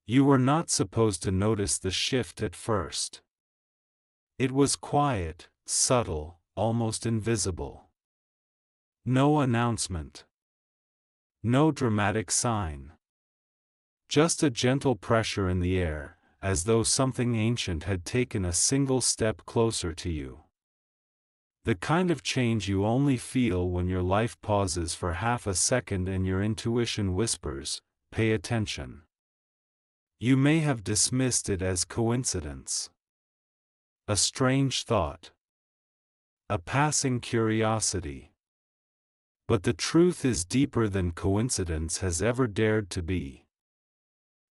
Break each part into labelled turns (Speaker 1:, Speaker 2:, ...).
Speaker 1: You were not supposed to notice the shift at first. It was quiet, subtle, almost invisible. No announcement. No dramatic sign. Just a gentle pressure in the air, as though something ancient had taken a single step closer to you. The kind of change you only feel when your life pauses for half a second and your intuition whispers, "Pay attention." You may have dismissed it as coincidence. A strange thought. A passing curiosity. But the truth is deeper than coincidence has ever dared to be.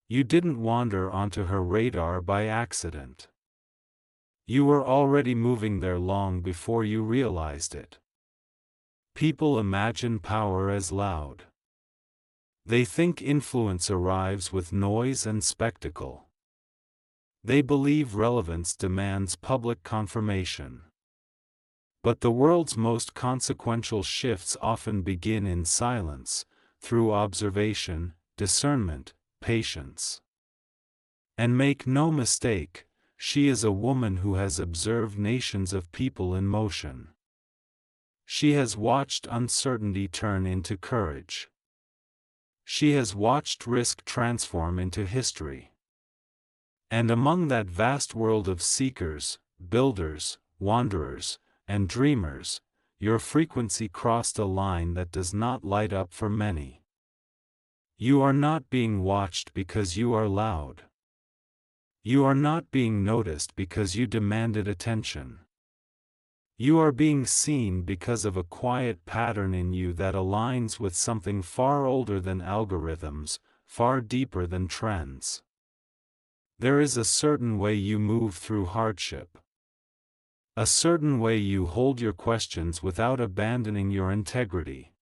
Speaker 1: You didn't wander onto her radar by accident. You were already moving there long before you realized it. People imagine power as loud. They think influence arrives with noise and spectacle. They believe relevance demands public confirmation. But the world's most consequential shifts often begin in silence, through observation, discernment, patience. And make no mistake, she is a woman who has observed nations of people in motion. She has watched uncertainty turn into courage. She has watched risk transform into history. And among that vast world of seekers, builders, wanderers, and dreamers, your frequency crossed a line that does not light up for many. You are not being watched because you are loud. You are not being noticed because you demanded attention. You are being seen because of a quiet pattern in you that aligns with something far older than algorithms, far deeper than trends. There is a certain way you move through hardship. A certain way you hold your questions without abandoning your integrity.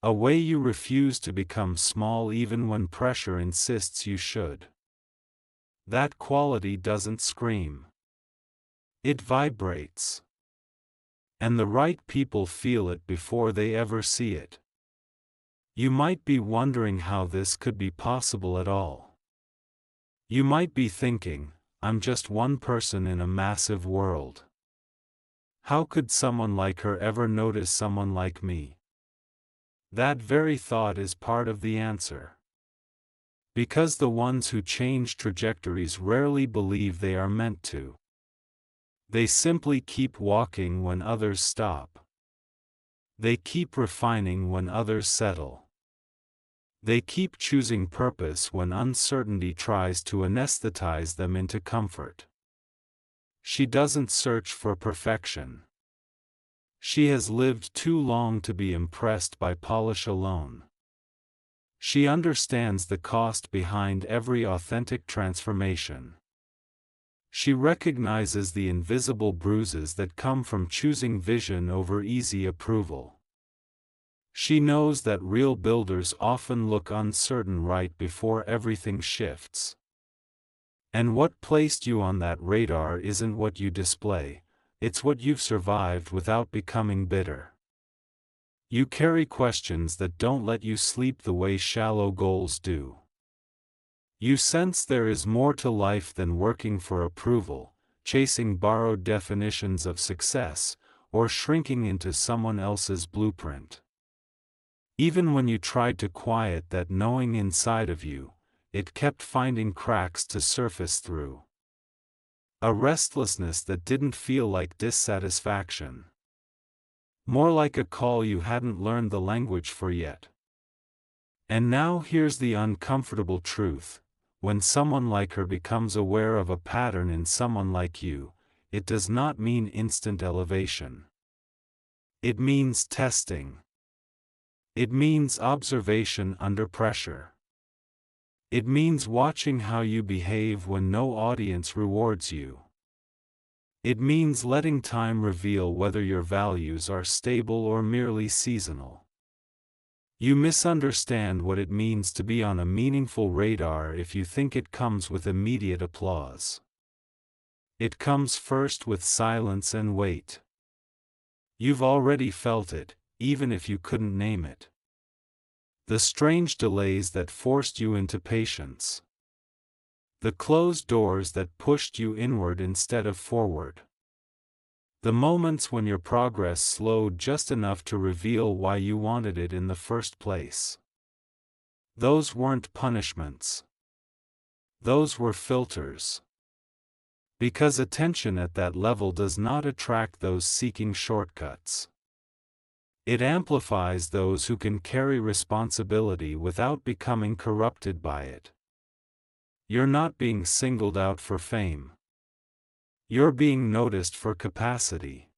Speaker 1: A way you refuse to become small even when pressure insists you should. That quality doesn't scream. It vibrates. And the right people feel it before they ever see it. You might be wondering how this could be possible at all. You might be thinking, I'm just one person in a massive world. How could someone like her ever notice someone like me? That very thought is part of the answer. Because the ones who change trajectories rarely believe they are meant to. They simply keep walking when others stop. They keep refining when others settle. They keep choosing purpose when uncertainty tries to anesthetize them into comfort. She doesn't search for perfection. She has lived too long to be impressed by polish alone. She understands the cost behind every authentic transformation. She recognizes the invisible bruises that come from choosing vision over easy approval. She knows that real builders often look uncertain right before everything shifts. And what placed you on that radar isn't what you display, it's what you've survived without becoming bitter. You carry questions that don't let you sleep the way shallow goals do. You sense there is more to life than working for approval, chasing borrowed definitions of success, or shrinking into someone else's blueprint. Even when you tried to quiet that knowing inside of you, it kept finding cracks to surface through. A restlessness that didn't feel like dissatisfaction. More like a call you hadn't learned the language for yet. And now here's the uncomfortable truth. When someone like her becomes aware of a pattern in someone like you, it does not mean instant elevation. It means testing. It means observation under pressure. It means watching how you behave when no audience rewards you. It means letting time reveal whether your values are stable or merely seasonal. You misunderstand what it means to be on a meaningful radar if you think it comes with immediate applause. It comes first with silence and wait. You've already felt it, even if you couldn't name it. The strange delays that forced you into patience. The closed doors that pushed you inward instead of forward. The moments when your progress slowed just enough to reveal why you wanted it in the first place. Those weren't punishments. Those were filters. Because attention at that level does not attract those seeking shortcuts. It amplifies those who can carry responsibility without becoming corrupted by it. You're not being singled out for fame. You're being noticed for capacity.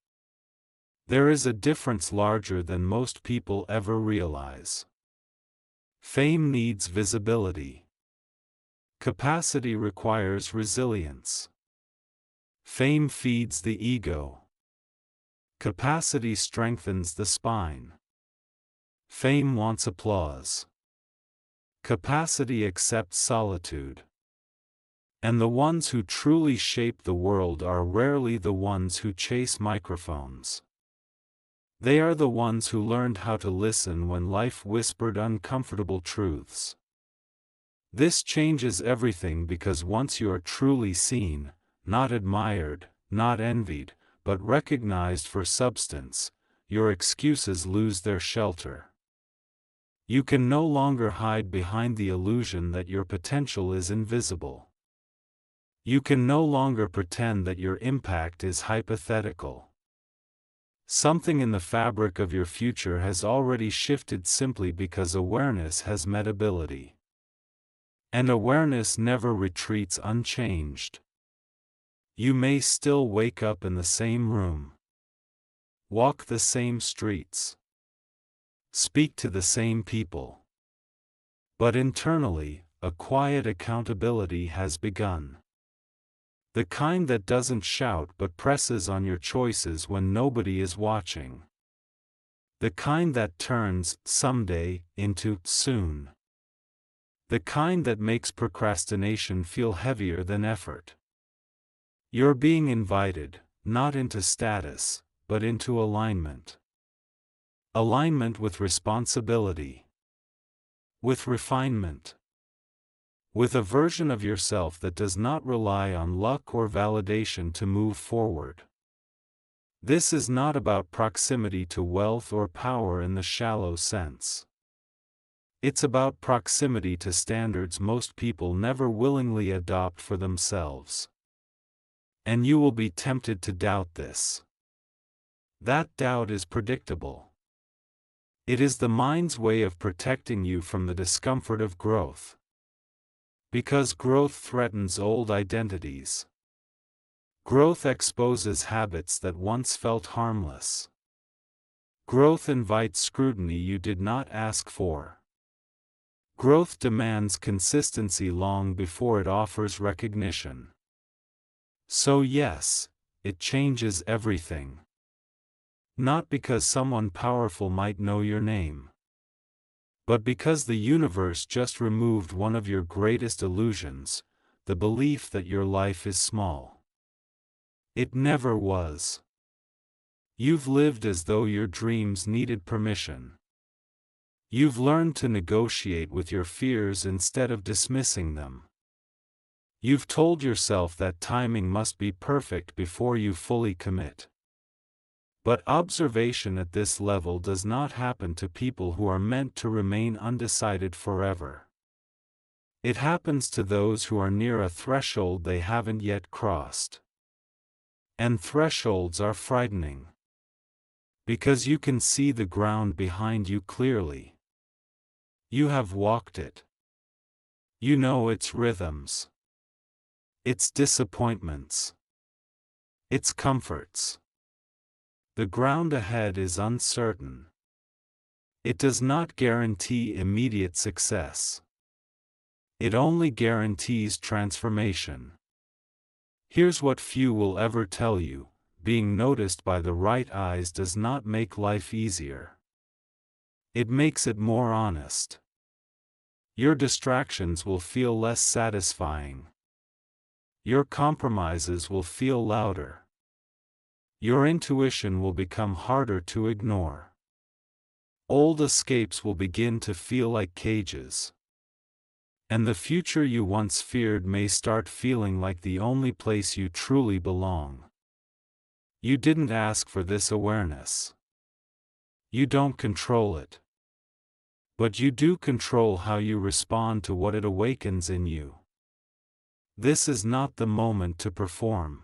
Speaker 1: There is a difference larger than most people ever realize. Fame needs visibility. Capacity requires resilience. Fame feeds the ego. Capacity strengthens the spine. Fame wants applause. Capacity accepts solitude. And the ones who truly shape the world are rarely the ones who chase microphones. They are the ones who learned how to listen when life whispered uncomfortable truths. This changes everything because once you are truly seen, not admired, not envied, but recognized for substance, your excuses lose their shelter. You can no longer hide behind the illusion that your potential is invisible. You can no longer pretend that your impact is hypothetical. Something in the fabric of your future has already shifted simply because awareness has met ability. And awareness never retreats unchanged. You may still wake up in the same room, walk the same streets, speak to the same people. But internally, a quiet accountability has begun. The kind that doesn't shout but presses on your choices when nobody is watching. The kind that turns someday into soon. The kind that makes procrastination feel heavier than effort. You're being invited, not into status, but into alignment. Alignment with responsibility. With refinement. With a version of yourself that does not rely on luck or validation to move forward. This is not about proximity to wealth or power in the shallow sense. It's about proximity to standards most people never willingly adopt for themselves. And you will be tempted to doubt this. That doubt is predictable. It is the mind's way of protecting you from the discomfort of growth. Because growth threatens old identities. Growth exposes habits that once felt harmless. Growth invites scrutiny you did not ask for. Growth demands consistency long before it offers recognition. So yes, it changes everything. Not because someone powerful might know your name. But because the universe just removed one of your greatest illusions, the belief that your life is small. It never was. You've lived as though your dreams needed permission. You've learned to negotiate with your fears instead of dismissing them. You've told yourself that timing must be perfect before you fully commit. But observation at this level does not happen to people who are meant to remain undecided forever. It happens to those who are near a threshold they haven't yet crossed. And thresholds are frightening. Because you can see the ground behind you clearly. You have walked it. You know its rhythms. Its disappointments. Its comforts. The ground ahead is uncertain. It does not guarantee immediate success. It only guarantees transformation. Here's what few will ever tell you: being noticed by the right eyes does not make life easier. It makes it more honest. Your distractions will feel less satisfying. Your compromises will feel louder. Your intuition will become harder to ignore. Old escapes will begin to feel like cages. And the future you once feared may start feeling like the only place you truly belong. You didn't ask for this awareness. You don't control it. But you do control how you respond to what it awakens in you. This is not the moment to perform.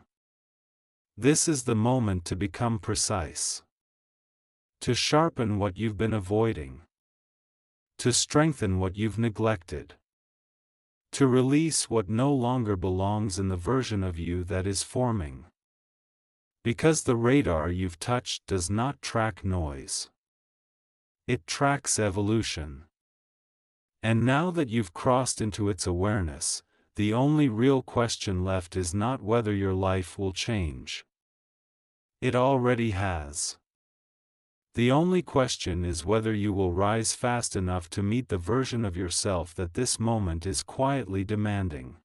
Speaker 1: This is the moment to become precise. To sharpen what you've been avoiding. To strengthen what you've neglected. To release what no longer belongs in the version of you that is forming. Because the radar you've touched does not track noise. It tracks evolution. And now that you've crossed into its awareness, the only real question left is not whether your life will change. It already has. The only question is whether you will rise fast enough to meet the version of yourself that this moment is quietly demanding.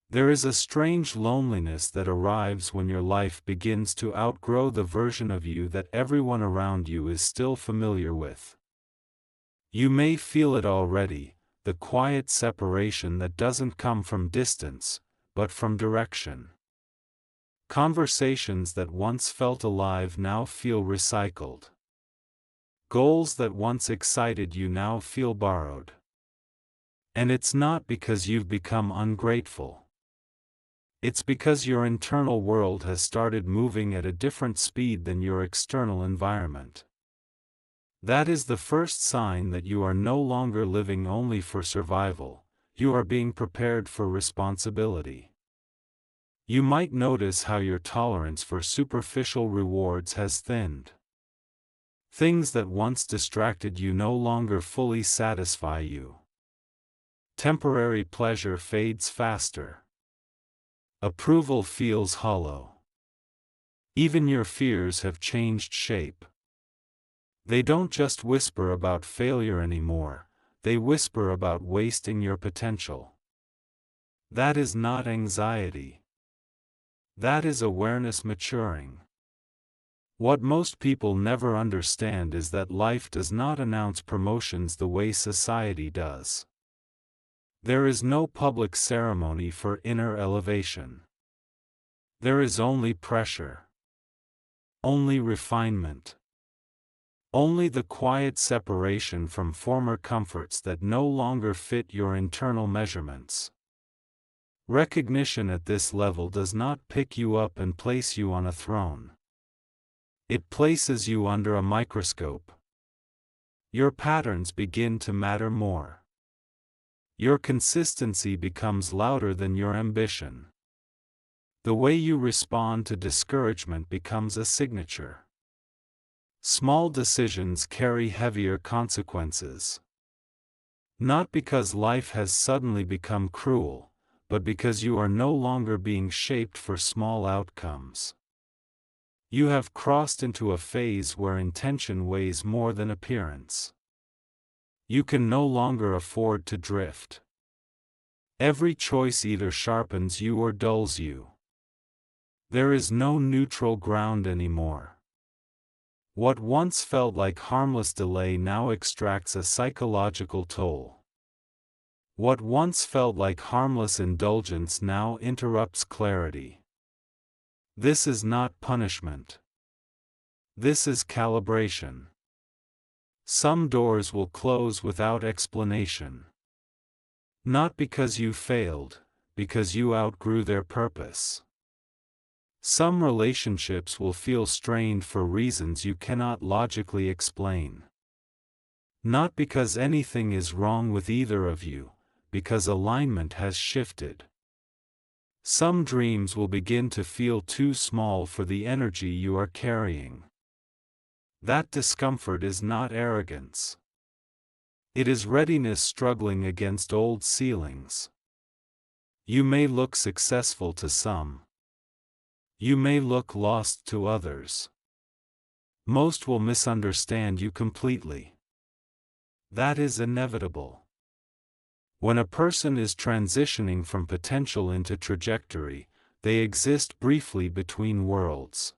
Speaker 1: There is a strange loneliness that arrives when your life begins to outgrow the version of you that everyone around you is still familiar with. You may feel it already, the quiet separation that doesn't come from distance, but from direction. Conversations that once felt alive now feel recycled. Goals that once excited you now feel borrowed. And it's not because you've become ungrateful. It's because your internal world has started moving at a different speed than your external environment. That is the first sign that you are no longer living only for survival, you are being prepared for responsibility. You might notice how your tolerance for superficial rewards has thinned. Things that once distracted you no longer fully satisfy you. Temporary pleasure fades faster. Approval feels hollow. Even your fears have changed shape. They don't just whisper about failure anymore, they whisper about wasting your potential. That is not anxiety. That is awareness maturing. What most people never understand is that life does not announce promotions the way society does. There is no public ceremony for inner elevation. There is only pressure. Only refinement. Only the quiet separation from former comforts that no longer fit your internal measurements. Recognition at this level does not pick you up and place you on a throne. It places you under a microscope. Your patterns begin to matter more. Your consistency becomes louder than your ambition. The way you respond to discouragement becomes a signature. Small decisions carry heavier consequences. Not because life has suddenly become cruel, but because you are no longer being shaped for small outcomes. You have crossed into a phase where intention weighs more than appearance. You can no longer afford to drift. Every choice either sharpens you or dulls you. There is no neutral ground anymore. What once felt like harmless delay now extracts a psychological toll. What once felt like harmless indulgence now interrupts clarity. This is not punishment. This is calibration. Some doors will close without explanation. Not because you failed, because you outgrew their purpose. Some relationships will feel strained for reasons you cannot logically explain. Not because anything is wrong with either of you, because alignment has shifted. Some dreams will begin to feel too small for the energy you are carrying. That discomfort is not arrogance. It is readiness struggling against old ceilings. You may look successful to some. You may look lost to others. Most will misunderstand you completely. That is inevitable. When a person is transitioning from potential into trajectory, they exist briefly between worlds.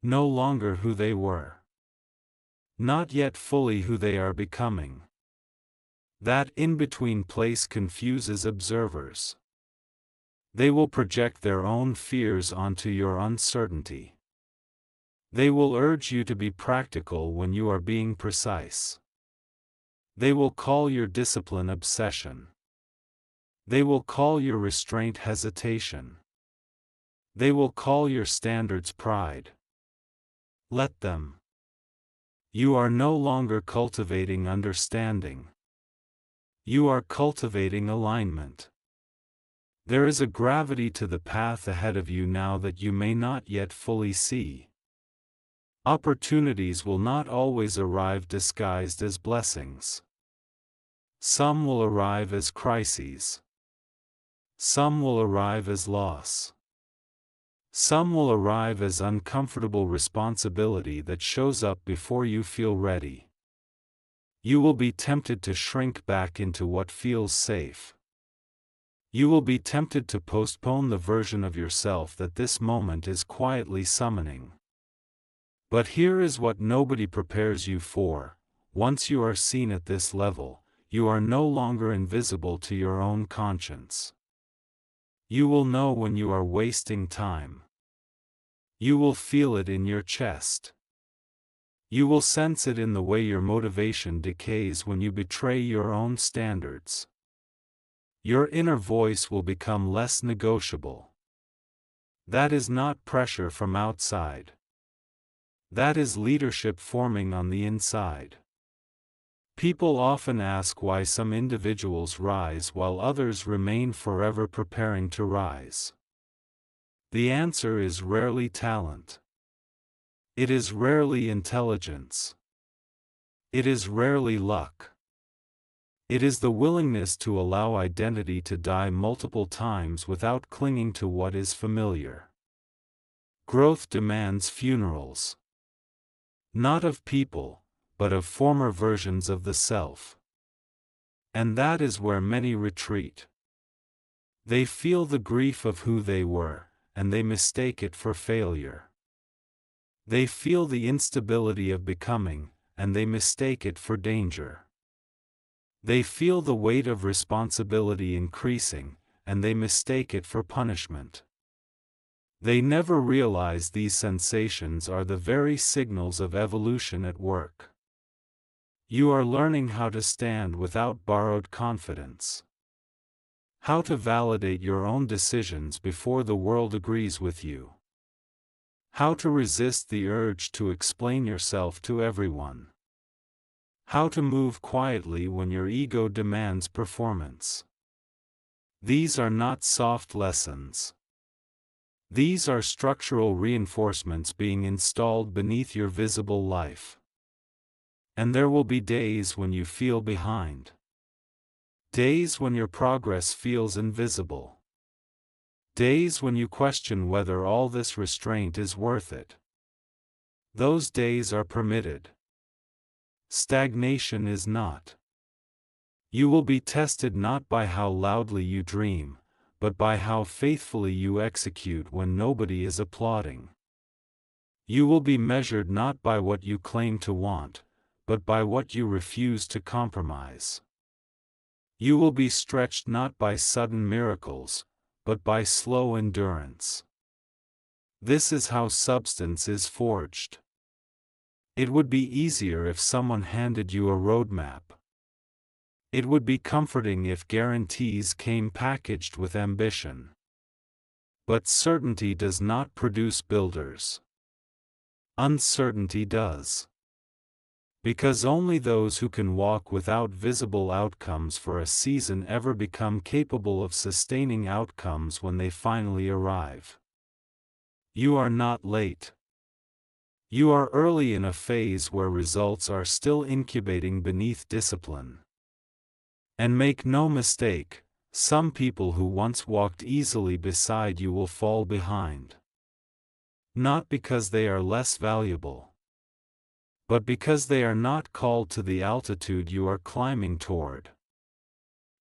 Speaker 1: No longer who they were. Not yet fully who they are becoming. That in-between place confuses observers. They will project their own fears onto your uncertainty. They will urge you to be practical when you are being precise. They will call your discipline obsession. They will call your restraint hesitation. They will call your standards pride. Let them. You are no longer cultivating understanding. You are cultivating alignment. There is a gravity to the path ahead of you now that you may not yet fully see. Opportunities will not always arrive disguised as blessings. Some will arrive as crises. Some will arrive as loss. Some will arrive as uncomfortable responsibility that shows up before you feel ready. You will be tempted to shrink back into what feels safe. You will be tempted to postpone the version of yourself that this moment is quietly summoning. But here is what nobody prepares you for: once you are seen at this level, you are no longer invisible to your own conscience. You will know when you are wasting time. You will feel it in your chest. You will sense it in the way your motivation decays when you betray your own standards. Your inner voice will become less negotiable. That is not pressure from outside. That is leadership forming on the inside. People often ask why some individuals rise while others remain forever preparing to rise. The answer is rarely talent. It is rarely intelligence. It is rarely luck. It is the willingness to allow identity to die multiple times without clinging to what is familiar. Growth demands funerals. Not of people, but of former versions of the self. And that is where many retreat. They feel the grief of who they were, and they mistake it for failure. They feel the instability of becoming, and they mistake it for danger. They feel the weight of responsibility increasing, and they mistake it for punishment. They never realize these sensations are the very signals of evolution at work. You are learning how to stand without borrowed confidence. How to validate your own decisions before the world agrees with you. How to resist the urge to explain yourself to everyone. How to move quietly when your ego demands performance. These are not soft lessons. These are structural reinforcements being installed beneath your visible life. And there will be days when you feel behind. Days when your progress feels invisible. Days when you question whether all this restraint is worth it. Those days are permitted. Stagnation is not. You will be tested not by how loudly you dream, but by how faithfully you execute when nobody is applauding. You will be measured not by what you claim to want, but by what you refuse to compromise. You will be stretched not by sudden miracles, but by slow endurance. This is how substance is forged. It would be easier if someone handed you a roadmap. It would be comforting if guarantees came packaged with ambition. But certainty does not produce builders. Uncertainty does. Because only those who can walk without visible outcomes for a season ever become capable of sustaining outcomes when they finally arrive. You are not late. You are early in a phase where results are still incubating beneath discipline. And make no mistake, some people who once walked easily beside you will fall behind. Not because they are less valuable, but because they are not called to the altitude you are climbing toward.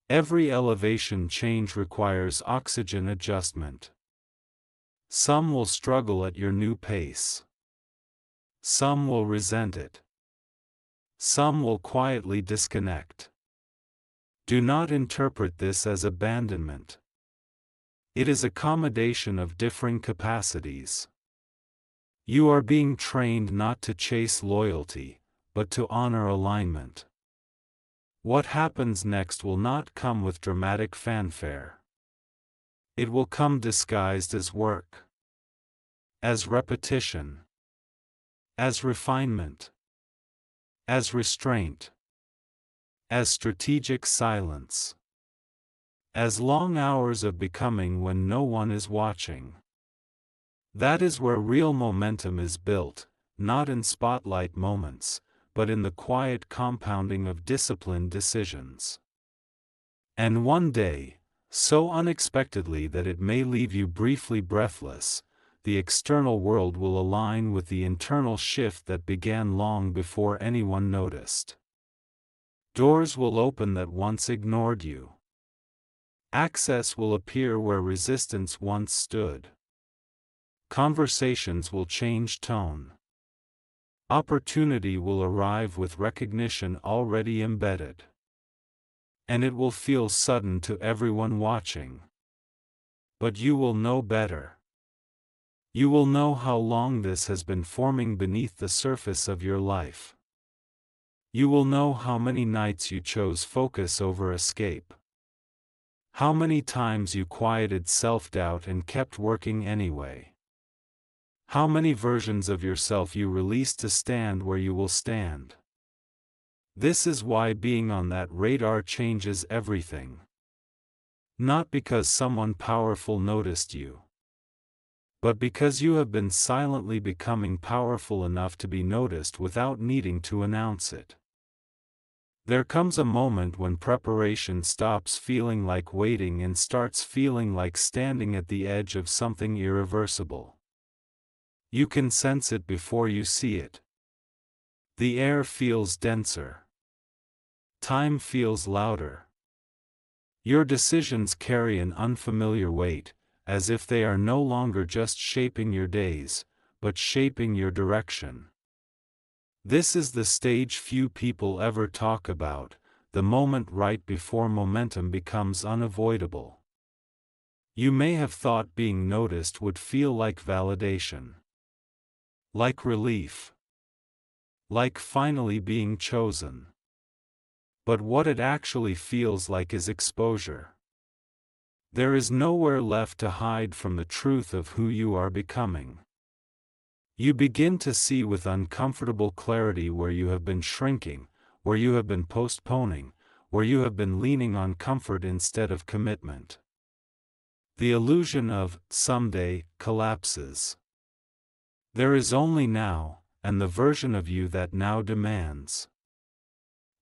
Speaker 1: Every elevation change requires oxygen adjustment. Some will struggle at your new pace. Some will resent it. Some will quietly disconnect. Do not interpret this as abandonment. It is accommodation of differing capacities. You are being trained not to chase loyalty, but to honor alignment. What happens next will not come with dramatic fanfare. It will come disguised as work, as repetition, as refinement, as restraint, as strategic silence, as long hours of becoming when no one is watching. That is where real momentum is built, not in spotlight moments, but in the quiet compounding of disciplined decisions. And one day, so unexpectedly that it may leave you briefly breathless, the external world will align with the internal shift that began long before anyone noticed. Doors will open that once ignored you. Access will appear where resistance once stood. Conversations will change tone. Opportunity will arrive with recognition already embedded. And it will feel sudden to everyone watching. But you will know better. You will know how long this has been forming beneath the surface of your life. You will know how many nights you chose focus over escape. How many times you quieted self-doubt and kept working anyway. How many versions of yourself you released to stand where you will stand. This is why being on that radar changes everything. Not because someone powerful noticed you, but because you have been silently becoming powerful enough to be noticed without needing to announce it. There comes a moment when preparation stops feeling like waiting and starts feeling like standing at the edge of something irreversible. You can sense it before you see it. The air feels denser. Time feels louder. Your decisions carry an unfamiliar weight, as if they are no longer just shaping your days, but shaping your direction. This is the stage few people ever talk about, the moment right before momentum becomes unavoidable. You may have thought being noticed would feel like validation, like relief, like finally being chosen. But what it actually feels like is exposure. There is nowhere left to hide from the truth of who you are becoming. You begin to see with uncomfortable clarity where you have been shrinking, where you have been postponing, where you have been leaning on comfort instead of commitment. The illusion of someday collapses. There is only now, and the version of you that now demands.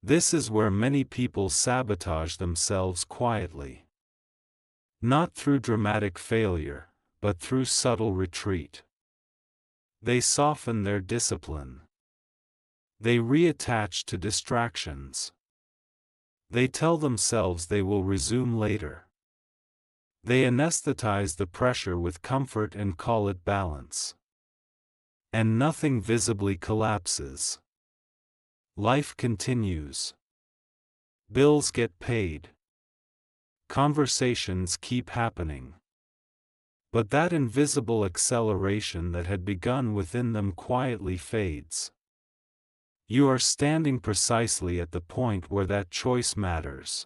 Speaker 1: This is where many people sabotage themselves quietly. Not through dramatic failure, but through subtle retreat. They soften their discipline. They reattach to distractions. They tell themselves they will resume later. They anesthetize the pressure with comfort and call it balance. And nothing visibly collapses. Life continues. Bills get paid. Conversations keep happening. But that invisible acceleration that had begun within them quietly fades. You are standing precisely at the point where that choice matters.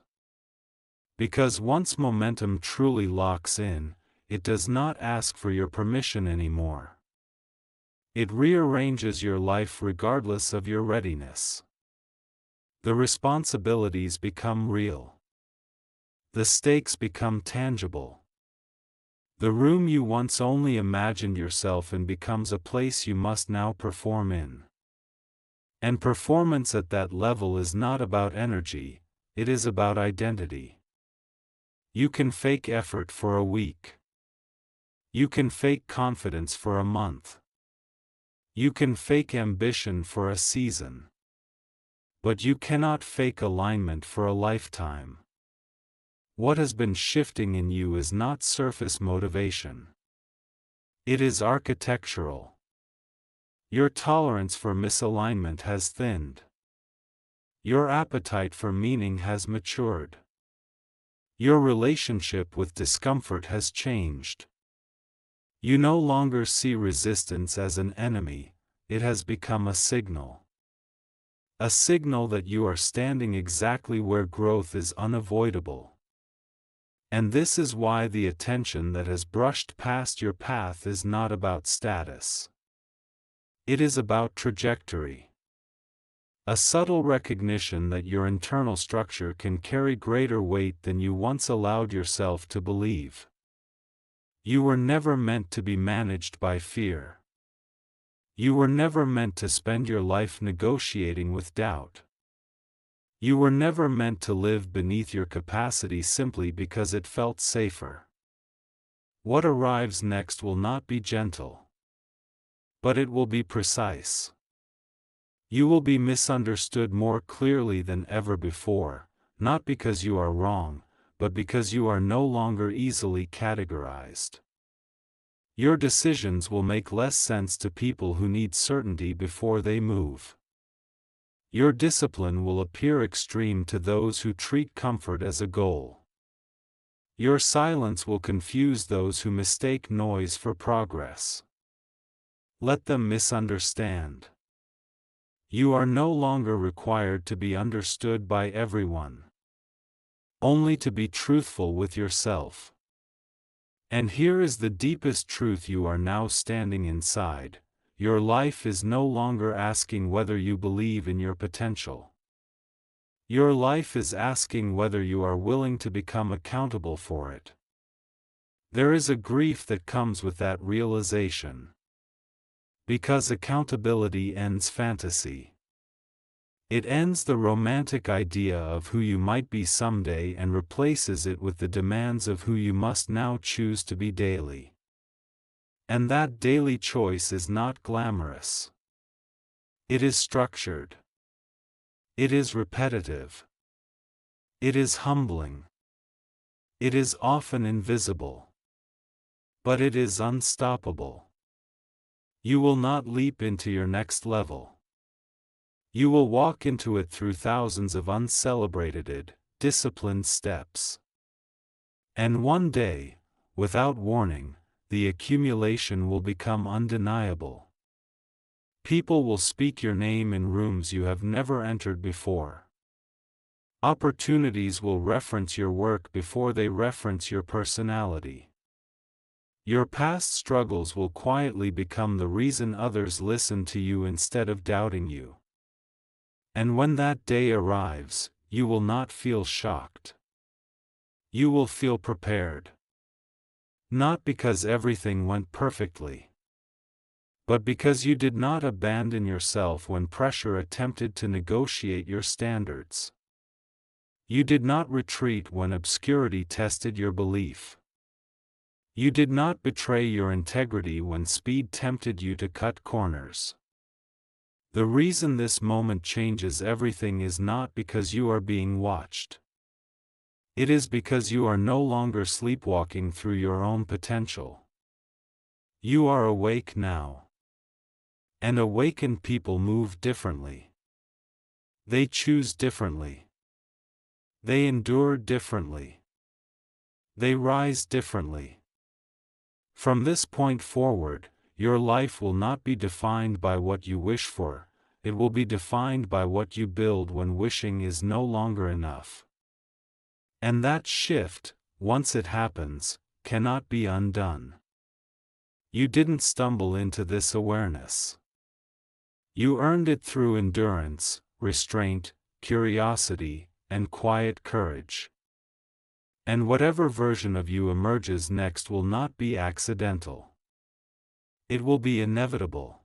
Speaker 1: Because once momentum truly locks in, it does not ask for your permission anymore. It rearranges your life regardless of your readiness. The responsibilities become real. The stakes become tangible. The room you once only imagined yourself in becomes a place you must now perform in. And performance at that level is not about energy, it is about identity. You can fake effort for a week. You can fake confidence for a month. You can fake ambition for a season. But you cannot fake alignment for a lifetime. What has been shifting in you is not surface motivation. It is architectural. Your tolerance for misalignment has thinned. Your appetite for meaning has matured. Your relationship with discomfort has changed. You no longer see resistance as an enemy, it has become a signal. A signal that you are standing exactly where growth is unavoidable. And this is why the attention that has brushed past your path is not about status. It is about trajectory. A subtle recognition that your internal structure can carry greater weight than you once allowed yourself to believe. You were never meant to be managed by fear. You were never meant to spend your life negotiating with doubt. You were never meant to live beneath your capacity simply because it felt safer. What arrives next will not be gentle. But it will be precise. You will be misunderstood more clearly than ever before, not because you are wrong, but because you are no longer easily categorized. Your decisions will make less sense to people who need certainty before they move. Your discipline will appear extreme to those who treat comfort as a goal. Your silence will confuse those who mistake noise for progress. Let them misunderstand. You are no longer required to be understood by everyone. Only to be truthful with yourself. And here is the deepest truth you are now standing inside. Your life is no longer asking whether you believe in your potential. Your life is asking whether you are willing to become accountable for it. There is a grief that comes with that realization. Because accountability ends fantasy. It ends the romantic idea of who you might be someday and replaces it with the demands of who you must now choose to be daily. And that daily choice is not glamorous. It is structured. It is repetitive. It is humbling. It is often invisible. But it is unstoppable. You will not leap into your next level. You will walk into it through thousands of uncelebrated, disciplined steps. And one day, without warning, the accumulation will become undeniable. People will speak your name in rooms you have never entered before. Opportunities will reference your work before they reference your personality. Your past struggles will quietly become the reason others listen to you instead of doubting you. And when that day arrives, you will not feel shocked. You will feel prepared. Not because everything went perfectly, but because you did not abandon yourself when pressure attempted to negotiate your standards. You did not retreat when obscurity tested your belief. You did not betray your integrity when speed tempted you to cut corners. The reason this moment changes everything is not because you are being watched. It is because you are no longer sleepwalking through your own potential. You are awake now. And awakened people move differently. They choose differently. They endure differently. They rise differently. From this point forward, your life will not be defined by what you wish for, it will be defined by what you build when wishing is no longer enough. And that shift, once it happens, cannot be undone. You didn't stumble into this awareness. You earned it through endurance, restraint, curiosity, and quiet courage. And whatever version of you emerges next will not be accidental. It will be inevitable.